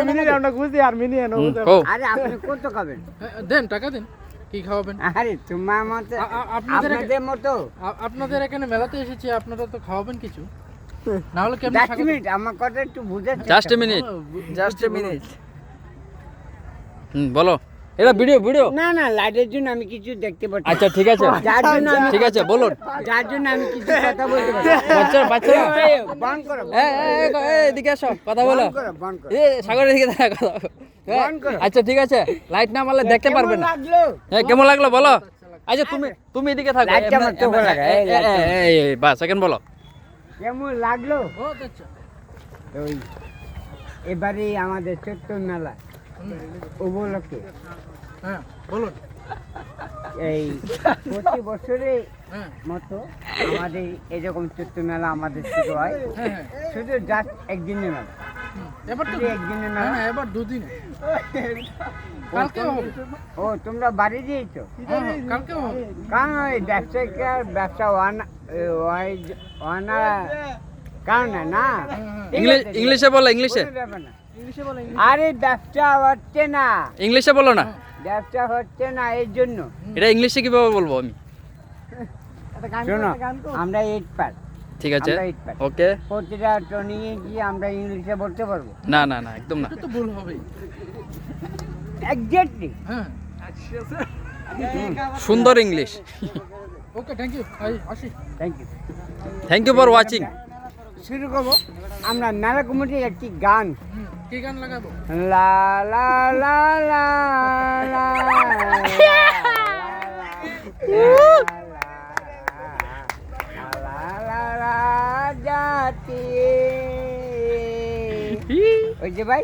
Minute আমরা বুঝি আর mini এনো আরে আপনি কত খাবেন? দেন টাকা দেন, কি খাওয়াবেন? আরে তোমার মতো আপনাদের মতো আপনাদের এখানে মেলাতে এসেছি, আপনারা তো খাওয়াবেন কিছু, না হলে কেমন? 10 মিনিট আমার কথা একটু বুঝার just a minute, just a minute. বলো, এটা ভিডিও। না না, লাইটের জন্য আমি কিছু দেখতে পাচ্ছি। আচ্ছা ঠিক আছে, যার জন্য আমি ঠিক আছে বলুন। যার জন্য আমি কিছু কথা বলতে পারি। বাচ্চারা বন্ধ করো। এদিকে আসো, কথা বলো। বন্ধ করো। সাগরের দিকে দেখা কথা বন্ধ করো। আচ্ছা ঠিক আছে, লাইট না মারলে দেখতে পারবে কেমন না। লাগলো? কেমন লাগলো বলো। আচ্ছা তুমি এদিকে থাকো। লাইটটা আমার চোখে লাগা, এই লাইটটা। বাস সেকেন্ড বলো। কেমন লাগলো? ও আচ্ছা, ওই এবারে আমাদের চৈত্র মেলা উপলক্ষে হ্যাঁ বলুন। এই প্রতি বছরে হ্যাঁ মতো আমাদের এরকম চৈত্র মেলা আমাদের শুরু হয়। হ্যাঁ হ্যাঁ, শুধু জাস্ট একদিনের মেলা। এবার তো শুধু একদিনের হ্যাঁ মেলা। হ্যাঁ, এবার দুদিনে, কালকেও হবে। ও তোমরা বাড়ি দিয়েছো? হ্যাঁ হ্যাঁ, কালকেও হবে। কারণ ওই ব্যবসা ওয়ানা কারণে না। ঠিক আছে, ইংলিশে বলো, ইংলিশে। কোনো ব্যাপার না। ইংলিশে বলে, আরে ব্যবসা হচ্ছে না, ইংলিশে বলো না। ব্যবসা হচ্ছে না এর জন্য। এটা ইংলিশে কিভাবে বলবো আমি? শোনো, আমরা 8 পাস। ঠিক আছে, আমরা 8 পাস। ওকে। প্রতিটা ট্রেনিং এ গিয়ে আমরা ইংলিশে বলতে পারবো। না একদম না। এটা তো ভুল হবেই। এক্স্যাক্টলি। হ্যাঁ, সুন্দর ইংলিশ। ওকে, থ্যাংক ইউ, আসি। Thank you. Thank you for watching. শুরু করবো আমরা মেলা কমিটির একটি গান। কি গান লাগাবো? লা লা লা লা লা জাতি ওই যে ভাই